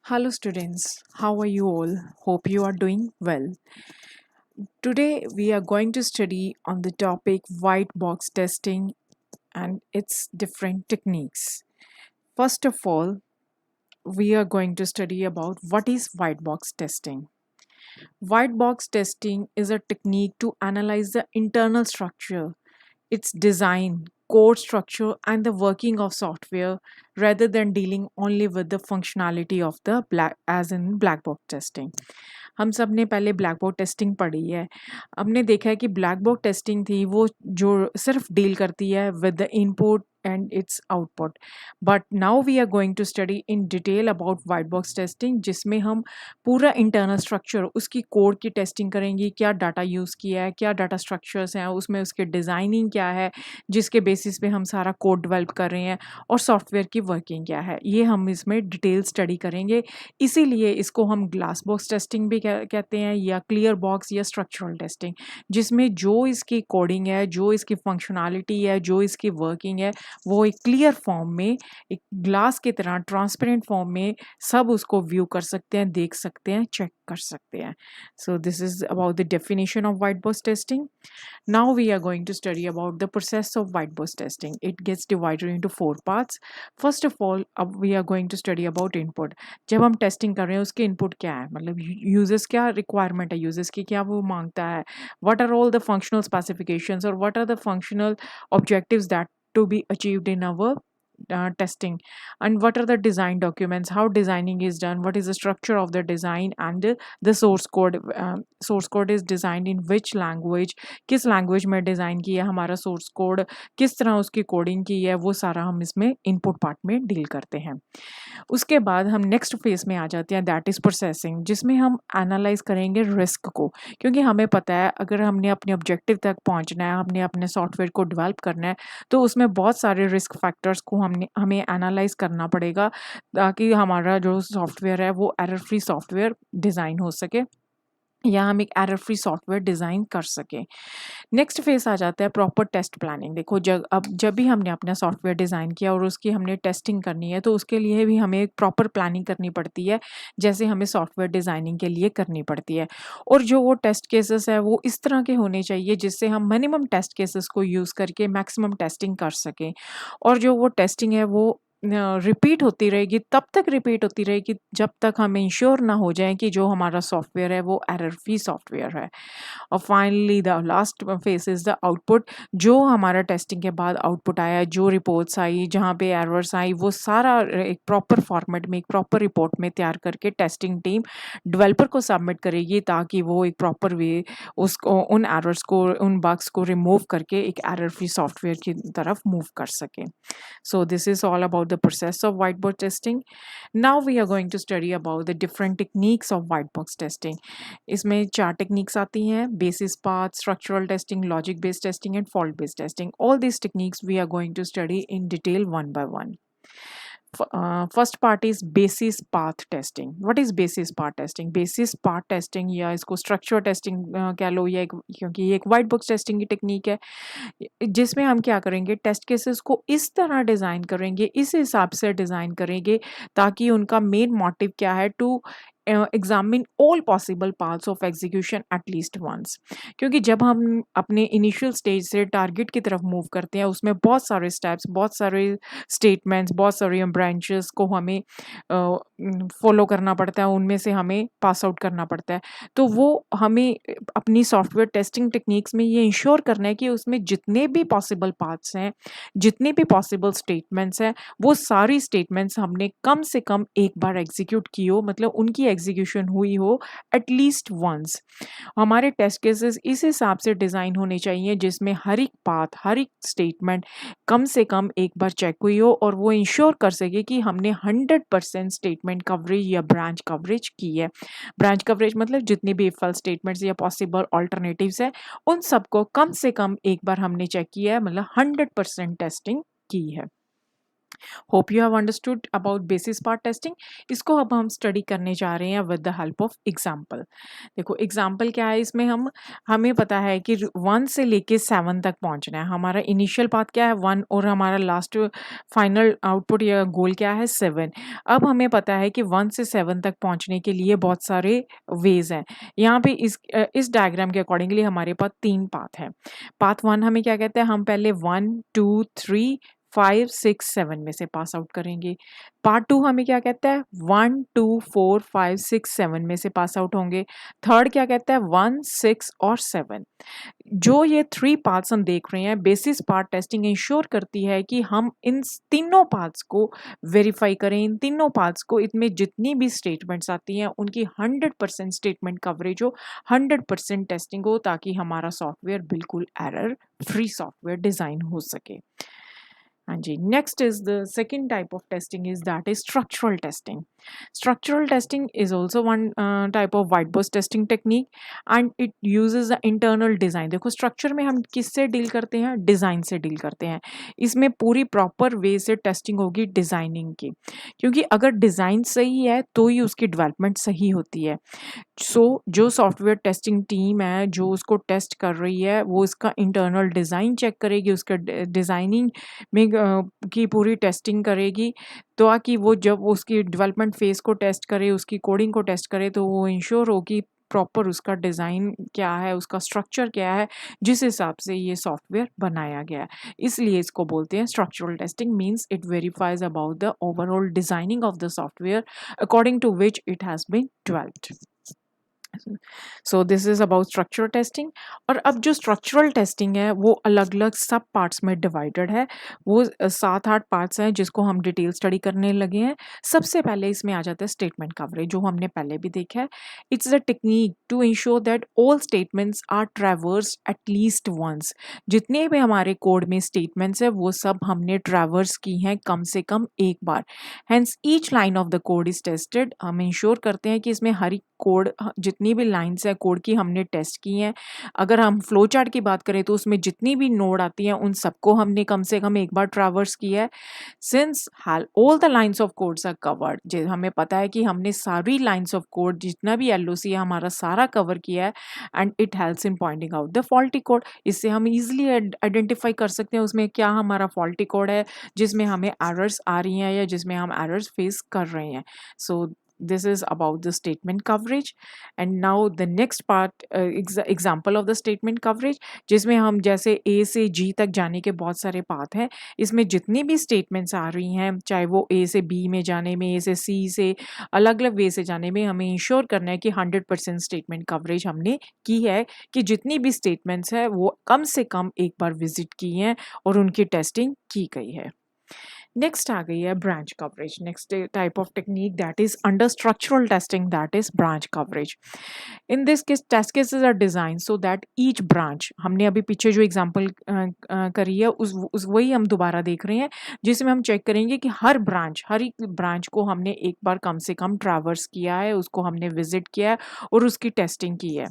Hello, students. How are you all? Hope you are doing well. Today, we are going to study on the topic white box testing and its different techniques. First of all, we are going to study about what is white box testing. White box testing is a technique to analyze the internal structure, its design, code structure, and the working of software rather than dealing only with the functionality of the as in black box testing. हम सब ने पहले black board testing पढ़ी है। हमने देखा है कि ब्लैक बोर्ड टेस्टिंग थी वो जो सिर्फ डील करती है with the input and its output. But now we are going to study in detail about white box testing जिसमें हम पूरा इंटरनल स्ट्रक्चर उसकी कोड की टेस्टिंग करेंगे, क्या डाटा यूज़ किया है, क्या डाटा स्ट्रक्चर्स हैं, उसमें उसके डिज़ाइनिंग क्या है जिसके बेसिस पे हम सारा कोड डेवलप कर रहे हैं और सॉफ्टवेयर की वर्किंग क्या है, ये हम इसमें डिटेल स्टडी करेंगे। इसीलिए इसको हम ग्लास बॉक्स टेस्टिंग भी कहते हैं या क्लियर बॉक्स या स्ट्रक्चरल टेस्टिंग, जिसमें जो इसकी कोडिंग है, जो इसकी फंक्शनैलिटी है, जो इसकी वर्किंग है, वो एक क्लियर फॉर्म में, एक ग्लास की तरह ट्रांसपेरेंट फॉर्म में सब उसको व्यू कर सकते हैं, देख सकते हैं, चेक कर सकते हैं। सो this is about the definition of white box testing. Now we are going to study about the process of white box testing. It gets divided into 4 parts. First of all, अब we are going to study about input. जब हम testing कर रहे हैं उसके input क्या है, मतलब यूजर्स क्या रिक्वायरमेंट है, यूजर्स की क्या वो मांगता है, what are all the functional specifications और what are the functional objectives that to be achieved in our testing, and what are the design documents, how designing is done, what is the structure of the design, and the source code. Source code is designed in which language, किस language में design किया है हमारा source code, किस तरह उसकी coding की है, वो सारा हम इसमें इनपुट पार्ट में डील करते हैं। उसके बाद हम नेक्स्ट फेज में आ जाते हैं, दैट इज़ प्रोसेसिंग, जिसमें हम एनालाइज करेंगे रिस्क को, क्योंकि हमें पता है अगर हमने अपने ऑब्जेक्टिव तक पहुंचना है, हमने अपने सॉफ्टवेयर को डेवलप करना है, तो उसमें बहुत सारे रिस्क फैक्टर्स को हमें एनालाइज करना पड़ेगा ताकि हमारा जो सॉफ्टवेयर है वो एरर फ्री सॉफ्टवेयर डिज़ाइन हो सके या हम एक एरर फ्री सॉफ्टवेयर डिज़ाइन कर सकें। नेक्स्ट फेज आ जाता है प्रॉपर टेस्ट प्लानिंग। देखो जब भी हमने अपना सॉफ्टवेयर डिज़ाइन किया और उसकी हमने टेस्टिंग करनी है, तो उसके लिए भी हमें एक प्रॉपर प्लानिंग करनी पड़ती है, जैसे हमें सॉफ्टवेयर डिज़ाइनिंग के लिए करनी पड़ती है। और जो वो टेस्ट केसेस है वो इस तरह के होने चाहिए जिससे हम मिनिमम टेस्ट केसेस को यूज़ करके मैक्सिमम टेस्टिंग कर सकें, और जो वो टेस्टिंग है वो रिपीट होती रहेगी, तब तक रिपीट होती रहेगी जब तक हम इंश्योर ना हो जाए कि जो हमारा सॉफ्टवेयर है वो एरर फ्री सॉफ्टवेयर है। और finally the last phase is the output, जो हमारा टेस्टिंग के बाद आउटपुट आया, जो रिपोर्ट्स आई, जहाँ पे एरर्स आई, वो सारा एक प्रॉपर फॉर्मेट में, एक प्रॉपर रिपोर्ट में तैयार करके टेस्टिंग टीम डेवलपर को सबमिट करेगी ताकि वो एक प्रॉपर वे उसको उन एरर्स को, उन बग्स को रिमूव करके एक एरर फ्री सॉफ्टवेयर की तरफ मूव कर सके। So this is all about the process of whiteboard testing. Now we are going to study about the different techniques of white box testing. इसमें 4 techniques आती हैं: basis path, structural testing, logic based testing, and fault based testing. All these techniques we are going to study in detail one by one. First part is basis path testing. What is basis path testing? Basis path testing या इसको structure testing कह लो, या क्योंकि ये एक white box testing की technique है, जिसमें हम क्या करेंगे, टेस्ट केसेस को इस तरह डिज़ाइन करेंगे, इस हिसाब से डिज़ाइन करेंगे ताकि उनका मेन मोटिव क्या है, to examine all possible parts of execution at least once. क्योंकि जब हम अपने इनिशियल स्टेज से टारगेट की तरफ मूव करते हैं, उसमें बहुत सारे स्टेप्स, बहुत सारे स्टेटमेंट्स, बहुत सारे ब्रांचेस को हमें फॉलो करना पड़ता है, उनमें से हमें पास आउट करना पड़ता है। तो वो हमें अपनी सॉफ्टवेयर टेस्टिंग टेक्निक्स में ये इंश्योर करना है कि उसमें जितने भी पॉसिबल पार्ट्स हैं, जितने भी पॉसिबल स्टेटमेंट्स हैं, वो सारी स्टेटमेंट्स हमने कम से कम एक बार एग्जीक्यूट की हो, मतलब उनकी एग्जीक्यूशन हुई हो एटलीस्ट वंस। हमारे टेस्ट केसेस इस हिसाब से डिज़ाइन होने चाहिए जिसमें हर एक पाथ, हर एक स्टेटमेंट कम से कम एक बार चेक हुई हो और वो इंश्योर कर सके कि हमने 100% स्टेटमेंट कवरेज या ब्रांच कवरेज की है। ब्रांच कवरेज मतलब जितनी भी इफ एल्स स्टेटमेंट्स या पॉसिबल ऑल्टरनेटिव्स है, उन सबको कम से कम एक बार हमने चेक किया है, मतलब 100% टेस्टिंग की है। Hope you have understood about basis part testing. इसको अब हम स्टडी करने जा रहे हैं with the help of example. देखो एग्जाम्पल क्या है इसमें, हमें पता है कि 1 से लेके 7 तक पहुंचना है। हमारा इनिशियल पाथ क्या है 1 और हमारा लास्ट फाइनल आउटपुट या गोल क्या है 7। अब हमें पता है कि 1 से 7 तक पहुंचने के लिए बहुत सारे वेज हैं। यहाँ पे इस डायग्राम के अकॉर्डिंगली हमारे पास 3 पाथ है। पाथ 1 हमें क्या कहते हैं, हम पहले 1 2 3 5 6 7 में से पास आउट करेंगे। पार्ट 2 हमें क्या कहता है 1 2 4 5 6 7 में से पास आउट होंगे। थर्ड क्या कहता है 1 6 और 7। जो ये 3 पार्ट्स हम देख रहे हैं, बेसिस पार्ट टेस्टिंग इंश्योर करती है कि हम इन तीनों पार्ट्स को वेरीफाई करें। इन तीनों पार्ट्स को, इनमें जितनी भी स्टेटमेंट्स आती हैं उनकी 100% स्टेटमेंट कवरेज हो, 100% टेस्टिंग हो, ताकि हमारा सॉफ्टवेयर बिल्कुल एरर फ्री सॉफ्टवेयर डिजाइन हो सके। हाँ जी, next is the second type of testing is that is structural testing. Structural testing is also one type of white box testing technique and it uses the internal design। देखो structure में हम किससे deal करते हैं, design से deal करते हैं। इसमें पूरी प्रॉपर वे से टेस्टिंग होगी डिज़ाइनिंग की, क्योंकि अगर डिज़ाइन सही है तो ही उसकी डेवलपमेंट सही होती है। जो सॉफ्टवेयर टेस्टिंग टीम है जो उसको टेस्ट कर रही है, वो इसका इंटरनल डिज़ाइन चेक करेगी, उसका डिज़ाइनिंग में की पूरी टेस्टिंग करेगी, ताकि वो जब उसकी डेवलपमेंट फेज़ को टेस्ट करे, उसकी कोडिंग को टेस्ट करे, तो वो इंश्योर हो कि प्रॉपर उसका डिज़ाइन क्या है, उसका स्ट्रक्चर क्या है, जिस हिसाब से ये सॉफ्टवेयर बनाया गया है। इसलिए इसको बोलते हैं structural testing. Means it verifies about the overall designing of the software according to which it has been developed. So this is about structural testing. और अब जो स्ट्रक्चरल टेस्टिंग है वो अलग अलग सब पार्ट्स में डिवाइडेड है। वो 7-8 पार्ट्स हैं जिसको हम डिटेल स्टडी करने लगे हैं। सबसे पहले इसमें आ जाता है स्टेटमेंट कवरेज, जो हमने पहले भी देखा है। It's a technique to ensure that all statements are traverse at least once. जितने भी हमारे कोड में स्टेटमेंट्स है वो सब हमने ट्रैवर्स की हैं कम से कम एक बार। Hence each line of the code is tested. हम इंश्योर करते हैं कि इसमें हर एक कोड, जितनी भी लाइन्स है कोड की, हमने टेस्ट की हैं। अगर हम फ्लो चार्ट की बात करें तो उसमें जितनी भी नोड आती हैं उन सबको हमने कम से कम एक बार ट्रैवर्स किया है। Since all the lines of codes are covered, हमें पता है कि हमने सारी लाइन्स ऑफ कोड, जितना भी एलओसी है हमारा, सारा कवर किया है। And it helps in pointing out the faulty code. इससे हम इजीली आइडेंटिफाई कर सकते हैं उसमें क्या हमारा फॉल्टी कोड है, जिसमें हमें एरर्स आ रही हैं या जिसमें हम एरर्स फेस कर रहे हैं। सो this is about the statement coverage। and now the next part, example of the statement coverage, जिसमें हम जैसे A से G तक जाने के बहुत सारे पाथ हैं। इसमें जितनी भी स्टेटमेंट्स आ रही हैं, चाहे वो A से B में जाने में, A से C से अलग अलग वे से जाने में, हमें इंश्योर करना है कि 100% स्टेटमेंट कवरेज हमने की है, कि जितनी भी स्टेटमेंट्स है वो कम से कम एक बार विजिट की हैं और उनकी टेस्टिंग की गई है। नेक्स्ट आ गई है branch coverage. Next type of technique that is under structural testing, that is branch coverage. In this case test cases are design so that each branch, हमने अभी पीछे जो एग्जांपल करी है उस वही हम दोबारा देख रहे हैं, जिसमें हम चेक करेंगे कि हर एक ब्रांच को हमने एक बार कम से कम ट्रैवर्स किया है, उसको हमने विजिट किया है और उसकी टेस्टिंग की है।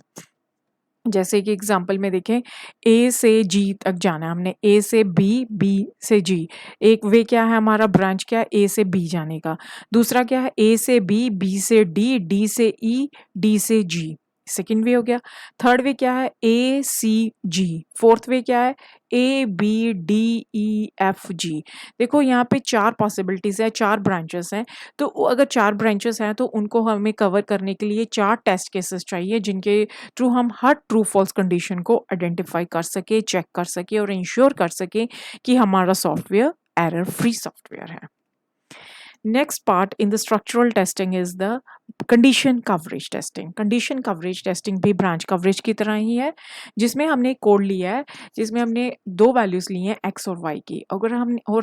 जैसे कि एग्जांपल में देखें, ए से जी तक जाना है हमने, ए से बी, बी से जी। एक वे क्या है हमारा, ब्रांच क्या है, ए से बी जाने का। दूसरा क्या है, ए से बी से डी से ई, डी से जी। सेकेंड वे हो गया। थर्ड वे क्या है, ए सी जी। फोर्थ वे क्या है, A B D E F G. देखो यहाँ पे 4 पॉसिबिलिटीज है, 4 ब्रांचेस हैं। तो अगर 4 ब्रांचेस हैं तो उनको हमें कवर करने के लिए 4 टेस्ट केसेस चाहिए, जिनके थ्रू हम हर ट्रू फॉल्स कंडीशन को आइडेंटिफाई कर सके, चेक कर सके और इंश्योर कर सके कि हमारा सॉफ्टवेयर एरर फ्री सॉफ्टवेयर है। Next part in the structural testing is the condition coverage testing. Condition coverage testing भी ब्रांच कवरेज की तरह ही है, जिसमें हमने कोड लिया है, जिसमें हमने 2 वैल्यूज ली हैं x और y की। अगर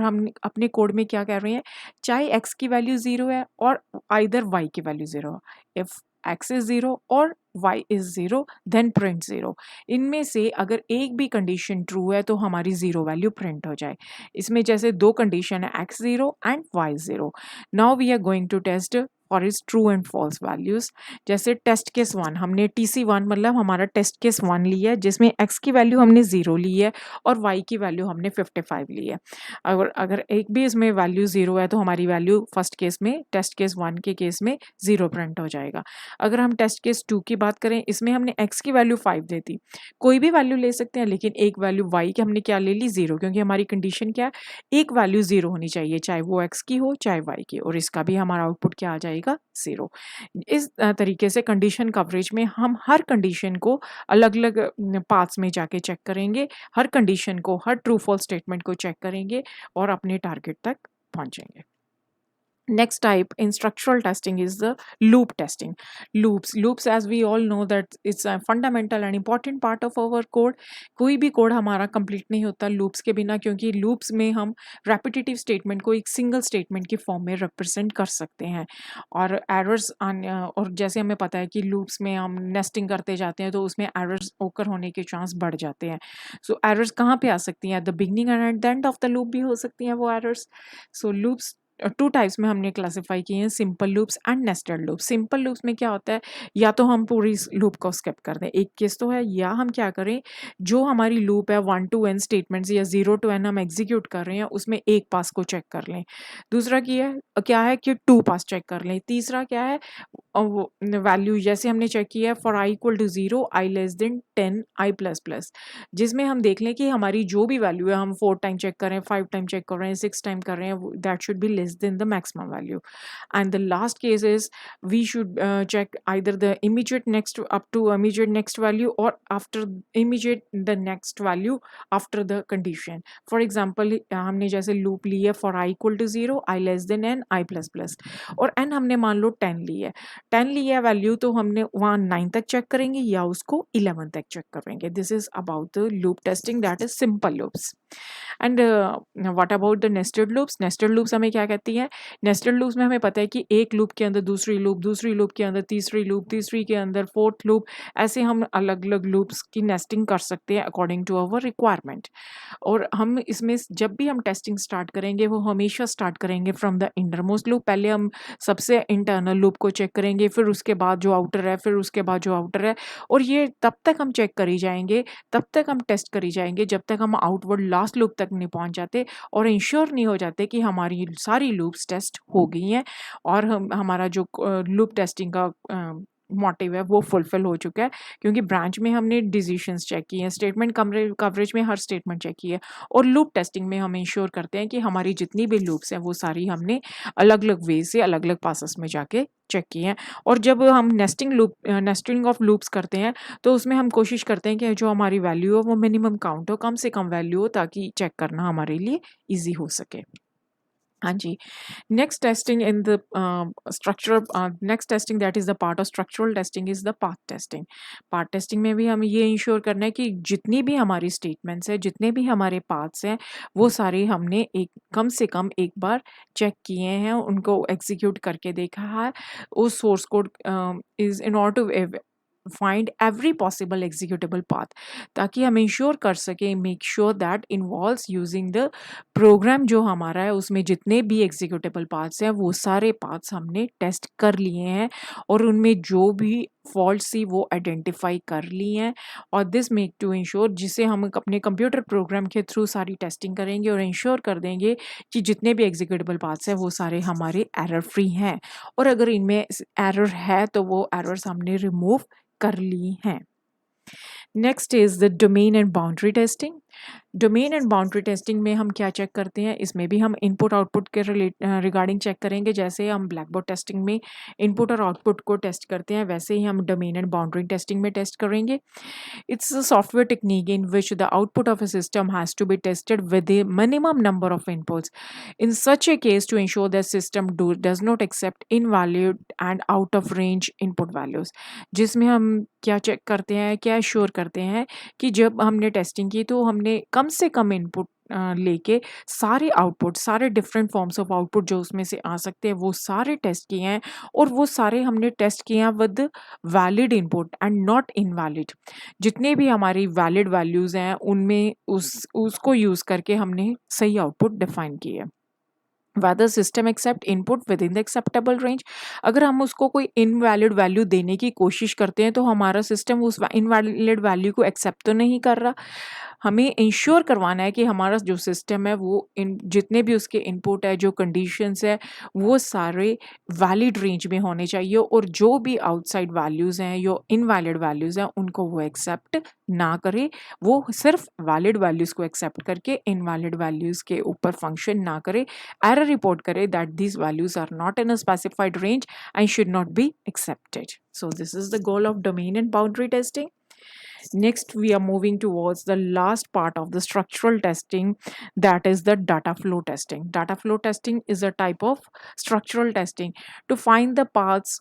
हम अपने कोड में क्या कर रहे हैं, चाहे x की वैल्यू 0 है और आइदर y की वैल्यू 0। इफ x is 0 और y is 0 then print 0। इनमें से अगर एक भी कंडीशन ट्रू है तो हमारी 0 वैल्यू प्रिंट हो जाए। इसमें जैसे 2 कंडीशन है, x 0 and y 0। Now we are going to test for is true and false values. जैसे टेस्ट केस 1 हमने TC1 मतलब हमारा टेस्ट केस 1 लिया है जिसमें x की वैल्यू हमने 0 ली है और y की वैल्यू हमने 55 ली है। अगर अगर एक भी इसमें वैल्यू 0 है तो हमारी वैल्यू फर्स्ट केस में टेस्ट केस 1 के केस में 0 प्रिंट हो जाएगा। अगर हम टेस्ट केस 2 की बात करें, इसमें हमने x की वैल्यू 5 दे दी, कोई भी वैल्यू ले सकते हैं लेकिन एक वैल्यू y की हमने क्या ले ली 0, क्योंकि हमारी कंडीशन क्या है, एक वैल्यू 0 होनी चाहिए चाहे वो x की हो चाहे y की, और इसका भी हमारा आउटपुट क्या आ जाएगा 0। इस तरीके से कंडीशन कवरेज में हम हर कंडीशन को अलग अलग पाथ्स में जाके चेक करेंगे, हर कंडीशन को, हर ट्रू फॉल्स स्टेटमेंट को चेक करेंगे और अपने टारगेट तक पहुंचेंगे। Next type in structural testing is the loop testing. Loops as we all know that it's a fundamental and important part of our code. कोई भी कोड हमारा कंप्लीट नहीं होता लूप्स के बिना, क्योंकि लूप्स में हम रेपिटेटिव स्टेटमेंट को एक सिंगल स्टेटमेंट की फॉर्म में रिप्रेजेंट कर सकते हैं। और एरर्स और जैसे हमें पता है कि लूप्स में हम नेस्टिंग करते जाते हैं तो उसमें एरर्स ओकर होने के चांस बढ़ जाते हैं। सो एरर्स कहाँ पे आ सकती हैं, at the beginning and at the end of the loop भी हो सकती हैं वो एरर्स। सो लूप्स टू टाइप्स में हमने क्लासिफाई किए हैं, simple loops and nested loops. Simple loops में क्या होता है, या तो हम पूरी लूप को स्किप कर दें, एक केस तो है, या हम क्या करें, जो हमारी लूप है 1 to n स्टेटमेंट्स या 0 to n हम एग्जीक्यूट कर रहे हैं उसमें एक पास को चेक कर लें। दूसरा क्या है कि 2 पास चेक कर लें। तीसरा क्या है, वैल्यू जैसे हमने चेक किया है for i equal to 0, i less than 10, i plus plus, जिसमें हम देख लें कि हमारी जो भी वैल्यू है, हम 4 टाइम चेक कर रहे हैं, 5 टाइम चेक कर रहे हैं, 6 टाइम कर रहे हैं, that should be less than the maximum value. And the last case is we should check either the immediate next up to immediate next value or after immediate the next value after the condition. For example, हमने जैसे loop ली है for i equal to 0, i less than n, i plus plus, और n हमने मान लो 10 ली है, 10 ली है value, तो हमने वहाँ 9 तक चेक करेंगे या उसको 11 तक चेक करेंगे। This is about the loop testing, that is simple loops. And what about the nested loops? Nested loops हमें क्या कहती है, नेस्टेड लूप्स में हमें पता है कि एक लूप के अंदर दूसरी लूप, दूसरी लूप के अंदर तीसरी लूप, तीसरी के अंदर फोर्थ लूप, ऐसे हम अलग अलग लूप्स की नेस्टिंग कर सकते हैं अकॉर्डिंग टू अवर रिक्वायरमेंट। और हम इसमें जब भी हम टेस्टिंग स्टार्ट करेंगे वो हमेशा स्टार्ट करेंगे फ्रॉम द इंटरमोस्ट लूप। पहले हम सबसे इंटरनल लूप को चेक करेंगे, फिर उसके बाद जो आउटर है, फिर उसके बाद जो आउटर है, और ये तब तक हम चेक करी जाएंगे, तब तक हम टेस्ट करी जाएंगे जब तक हम आउटवर्ड लास्ट लूप तक नहीं पहुंच जाते और इंश्योर नहीं हो जाते कि हमारी सारी लूप्स टेस्ट हो गई हैं और हमारा जो लूप टेस्टिंग का मोटिव है वो फुलफिल हो चुका है। क्योंकि ब्रांच में हमने डिसीजंस चेक किए हैं, स्टेटमेंट कवरेज में हर स्टेटमेंट चेक की है, और लूप टेस्टिंग में हम इंश्योर करते हैं कि हमारी जितनी भी लूप्स हैं वो सारी हमने अलग अलग वे से अलग अलग पासेस में जाके चेक किए हैं। और जब हम नेस्टिंग ऑफ लूप्स करते हैं तो उसमें हम कोशिश करते हैं कि जो हमारी वैल्यू हो वो मिनिमम काउंट हो, कम से कम वैल्यू हो, ताकि चेक करना हमारे लिए ईजी हो सके। हाँ जी। Next testing in the next testing that is the part of structural testing is the path testing. Path testing में भी हमें ये इंश्योर करना है कि जितनी भी हमारी स्टेटमेंट्स हैं, जितने भी हमारे पाथ्स हैं, वो सारे हमने कम से कम एक बार चेक किए हैं, उनको एग्जीक्यूट करके देखा है। उस source code is in order to find every possible executable path, ताकि हम इंश्योर कर सकें, make sure that involves using the program जो हमारा है उसमें जितने भी एग्जीक्यूटेबल पाथ्स हैं वो सारे पाथ्स हमने टेस्ट कर लिए हैं और उनमें जो भी फॉल्ट थी वो आइडेंटिफाई कर ली हैं। और दिस मेक टू इंश्योर, जिसे हम अपने कंप्यूटर प्रोग्राम के थ्रू सारी टेस्टिंग करेंगे और इंश्योर कर देंगे कि जितने भी एग्जीक्यूटेबल पाथ्स हैं वो सारे हमारे एरर फ्री हैं, और अगर इनमें एरर है तो वो एरर्स हमने रिमूव कर ली हैं। Next is the domain and boundary testing. Domain and boundary testing में हम क्या चेक करते हैं, इसमें भी हम इनपुट आउटपुट के रिगार्डिंग चेक करेंगे। जैसे हम ब्लैक बोर्ड टेस्टिंग में इनपुट और आउटपुट को टेस्ट करते हैं, वैसे ही हम डोमेन एंड बाउंड्री टेस्टिंग में टेस्ट करेंगे। It's a software technique in which the output of a system has to be tested with A minimum number of inputs in such a case to ensure that system does not accept invalid and out of range input values. जिसमें हम क्या check करते हैं, क्या sure करते हैं कि जब हमने टेस्टिंग की तो हमने कम से कम इनपुट लेके सारे आउटपुट, सारे डिफरेंट फॉर्म्स ऑफ आउटपुट जो उसमें से आ सकते हैं वो सारे टेस्ट किए हैं, और वो सारे हमने टेस्ट किए हैं with valid input and not invalid. जितने भी हमारी वैलिड वैल्यूज़ हैं उनमें उसको यूज़ करके हमने सही आउटपुट डिफाइन किए। whether system accept input within the acceptable range। अगर हम उसको कोई इनवैलिड वैल्यू देने की कोशिश करते हैं तो हमारा सिस्टम उस इनवैलिड वैल्यू को एक्सेप्ट तो नहीं कर रहा। हमें इंश्योर करवाना है कि हमारा जो सिस्टम है वो इन जितने भी उसके इनपुट है, जो कंडीशंस है, वो सारे वैलिड रेंज में होने चाहिए और जो भी आउटसाइड वैल्यूज़ हैं, जो इनवैलिड वैल्यूज़ हैं, उनको वो एक्सेप्ट ना करे। वो सिर्फ वैलिड वैल्यूज़ को एक्सेप्ट करके इनवैलिड वैल्यूज़ के ऊपर फंक्शन ना करे। Error report करे that these values are not in a specified range and should not be accepted. So this is the goal of domain and boundary testing. Next, we are moving towards the last part of the structural testing, that is the data flow testing. Data flow testing is a type of structural testing to find the paths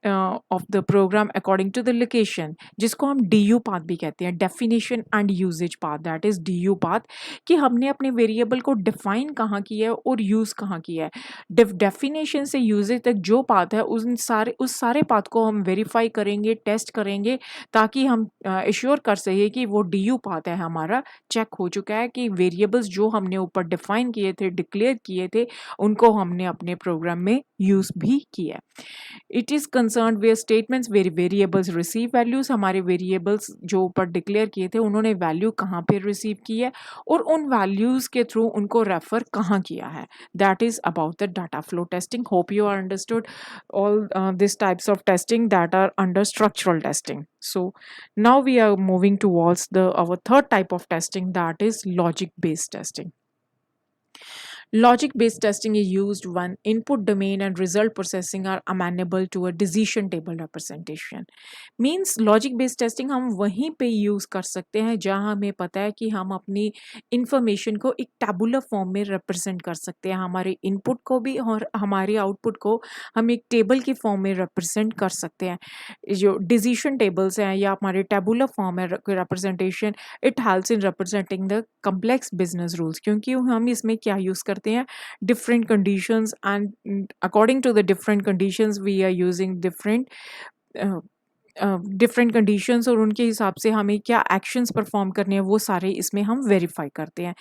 of the program according to the location, जिसको हम DU path भी कहते हैं, definition and usage path, that is DU path, कि हमने अपने variable को define कहाँ किया है और यूज़ कहाँ किया है। डेफिनेशन से यूजेज तक जो पाथ है उस सारे पाथ को हम वेरीफाई करेंगे, टेस्ट करेंगे, ताकि हम एश्योर कर सके कि वो DU पाथ है हमारा चेक हो चुका है, कि वेरिएबल्स जो हमने ऊपर डिफाइन किए थे, डिक्लेयर किए थे, उनको हमने अपने प्रोग्राम में यूज़ भी किया। It is concern where statements very variables receive values, हमारे वेरिएबल्स जो ऊपर डिक्लेयर किए थे उन्होंने वैल्यू कहाँ पे रिसीव की है और उन वैल्यूज़ के थ्रू उनको रेफर कहाँ किया है। That is about the data flow testing. Hope you are understood all these types of testing that are under structural testing. So now we are moving towards the our third type of testing, that is logic based testing. Logic based testing is used when input domain and result processing are amenable to a decision table representation. Means logic based testing हम वहीं पे use कर सकते हैं जहाँ हमें पता है कि हम अपनी information को एक tabular form में represent कर सकते हैं, हमारे input को भी और हमारे output को हम एक table की form में represent कर सकते हैं। जो decision tables हैं या हमारे tabular form है representation, it helps in representing the complex business rules, क्योंकि हम इसमें क्या यूज़ करते हैं, different conditions, and according to the different conditions we are using different conditions और उनके हिसाब से हमें क्या एक्शंस परफॉर्म करने हैं वो सारे इसमें हम वेरीफाई करते हैं।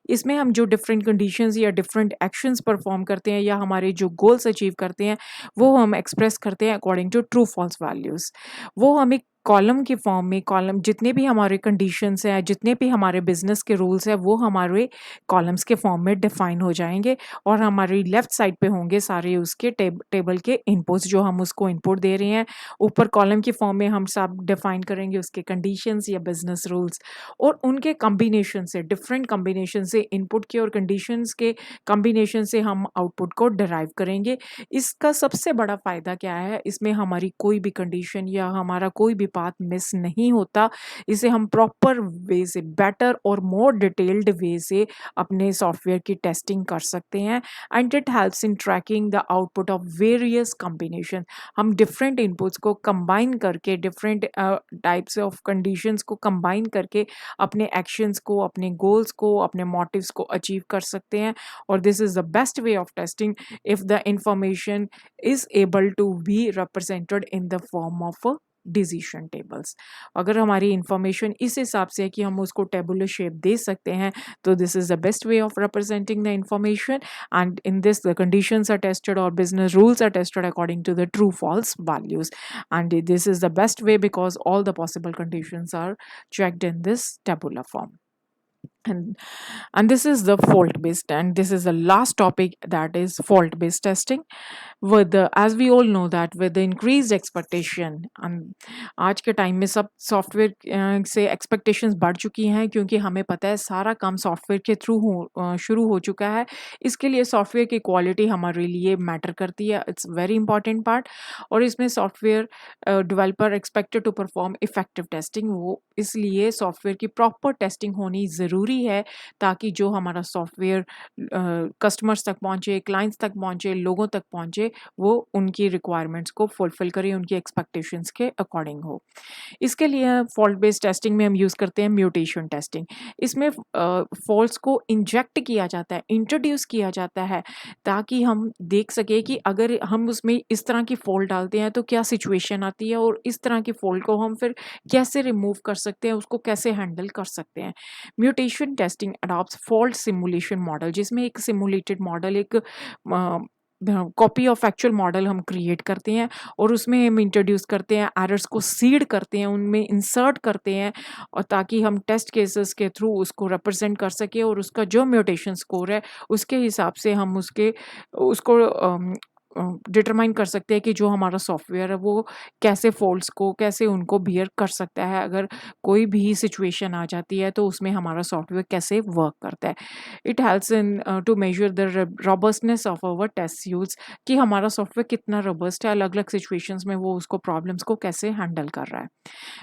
इसमें हम जो डिफरेंट कंडीशंस या डिफरेंट एक्शंस परफॉर्म करते हैं या हमारे जो गोल्स अचीव करते हैं वो हम एक्सप्रेस करते हैं according to true false values. वो हम एक कॉलम के फॉर्म में, कॉलम जितने भी हमारे कंडीशंस हैं, जितने भी हमारे बिजनेस के रूल्स हैं, वो हमारे कॉलम्स के फॉर्म में डिफाइन हो जाएंगे और हमारी लेफ्ट साइड पे होंगे सारे उसके टेबल के इनपुट्स जो हम उसको इनपुट दे रहे हैं। ऊपर कॉलम की फॉर्म में हम सब डिफाइन करेंगे उसके कंडीशंस या बिजनेस रूल्स और उनके कॉम्बिनेशन से, डिफरेंट कॉम्बिनेशन से, इनपुट के और कंडीशंस के कॉम्बिनेशन से हम आउटपुट को डिराइव करेंगे। इसका सबसे बड़ा फ़ायदा क्या है, इसमें हमारी कोई भी कंडीशन या हमारा कोई भी पाथ मिस नहीं होता। इसे हम प्रॉपर वे से, बेटर और मोर डिटेल्ड वे से अपने सॉफ्टवेयर की टेस्टिंग कर सकते हैं। And it helps in tracking the output of various combination. हम डिफरेंट इनपुट्स को कंबाइन करके, डिफरेंट टाइप्स ऑफ कंडीशंस को कंबाइन करके अपने एक्शंस को, अपने गोल्स को, अपने मोटिव्स को अचीव कर सकते हैं। और this is the best way of testing if the information is able to be represented in the form of decision tables. अगर हमारी इंफॉर्मेशन इस हिसाब से है कि हम उसको टेबुलर शेप दे सकते हैं, तो this is the best way of representing the information, and in this the conditions are tested or business rules are tested according to the true false values, and this is the best way because all the possible conditions are checked in this tabular form. And this is the fault based, and this is the last topic, that is fault based testing. With the, as we all know that with the increased expectation, and आज के time में सब software से expectations बढ़ चुकी हैं, क्योंकि हमें पता है सारा काम सॉफ्टवेयर के थ्रू शुरू हो चुका है। इसके लिए सॉफ्टवेयर की क्वालिटी हमारे लिए मैटर करती है, इट्स वेरी इंपॉर्टेंट पार्ट। और इसमें software developer expected to perform effective testing, वो इसलिए सॉफ्टवेयर की प्रॉपर टेस्टिंग होनी ज़रूरी है, ताकि जो हमारा सॉफ्टवेयर कस्टमर्स तक पहुँचे, क्लाइंट्स तक पहुँचे, लोगों तक पहुँचे, वो उनकी रिक्वायरमेंट्स को फुलफिल करें, उनकी एक्सपेक्टेशंस के अकॉर्डिंग हो। इसके लिए फॉल्ट बेस्ड टेस्टिंग में हम यूज़ करते हैं म्यूटेशन टेस्टिंग। इसमें फॉल्ट्स को इंजेक्ट किया जाता है, इंट्रोड्यूस किया जाता है, ताकि हम देख सके कि अगर हम उसमें इस तरह की फॉल्ट डालते हैं तो क्या सिचुएशन आती है, और इस तरह की फॉल्ट को हम फिर कैसे रिमूव कर सकते हैं, उसको कैसे हैंडल कर सकते हैं। Mutation integration testing adopts fault simulation model, जिसमें एक सिमुलेटेड मॉडल, एक कॉपी ऑफ एक्चुअल मॉडल हम क्रिएट करते हैं और उसमें हम इंट्रोड्यूस करते हैं, एरर्स को सीड करते हैं, उनमें इंसर्ट करते हैं, और ताकि हम टेस्ट केसेस के थ्रू उसको रिप्रेजेंट कर सकें और उसका जो म्यूटेशन स्कोर है उसके हिसाब से हम उसको डिटरमाइन कर सकते हैं कि जो हमारा सॉफ्टवेयर है वो कैसे फॉल्ट्स को, कैसे उनको बियर कर सकता है, अगर कोई भी सिचुएशन आ जाती है तो उसमें हमारा सॉफ्टवेयर कैसे वर्क करता है। It helps in to measure the robustness of our test use, कि हमारा सॉफ्टवेयर कितना रोबस्ट है, अलग अलग सिचुएशंस में वो उसको प्रॉब्लम्स को कैसे हैंडल कर रहा है।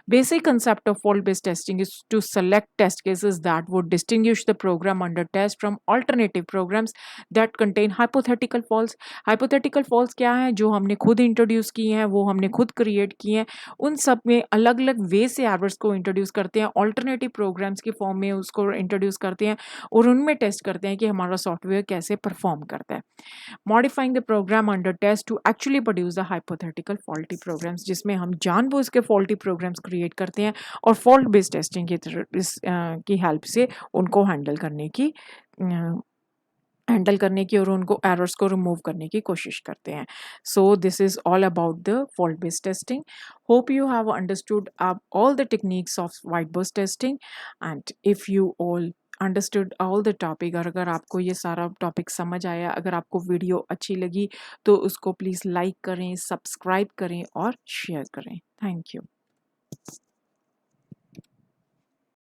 Basic concept of fault-based testing is to select test cases that would distinguish the program under test from alternative programs that contain hypothetical faults. Hypothetical faults क्या है, जो हमने खुद इंट्रोड्यूस की हैं, वो हमने खुद क्रिएट की हैं, उन सब में अलग अलग वे से एरर्स को इंट्रोड्यूस करते हैं, ऑल्टरनेटिव प्रोग्राम्स की फॉर्म में उसको इंट्रोड्यूस करते हैं और उनमें टेस्ट करते हैं कि हमारा सॉफ्टवेयर कैसे परफॉर्म करता है। Modifying the program under test to actually produce the hypothetical faulty programs, जिसमें हम जानबूझ के फॉल्टी प्रोग्राम्स क्रिएट करते हैं और फॉल्ट बेस्ड टेस्टिंग की हेल्प से उनको हैंडल करने की और उनको एरर्स को रिमूव करने की कोशिश करते हैं। सो this is all about the fault based testing. Hope you have understood all the techniques of white box testing, and if you all understood all the topic, और अगर आपको ये सारा टॉपिक समझ आया, अगर आपको वीडियो अच्छी लगी तो उसको प्लीज़ लाइक करें, सब्सक्राइब करें और शेयर करें। Thank you.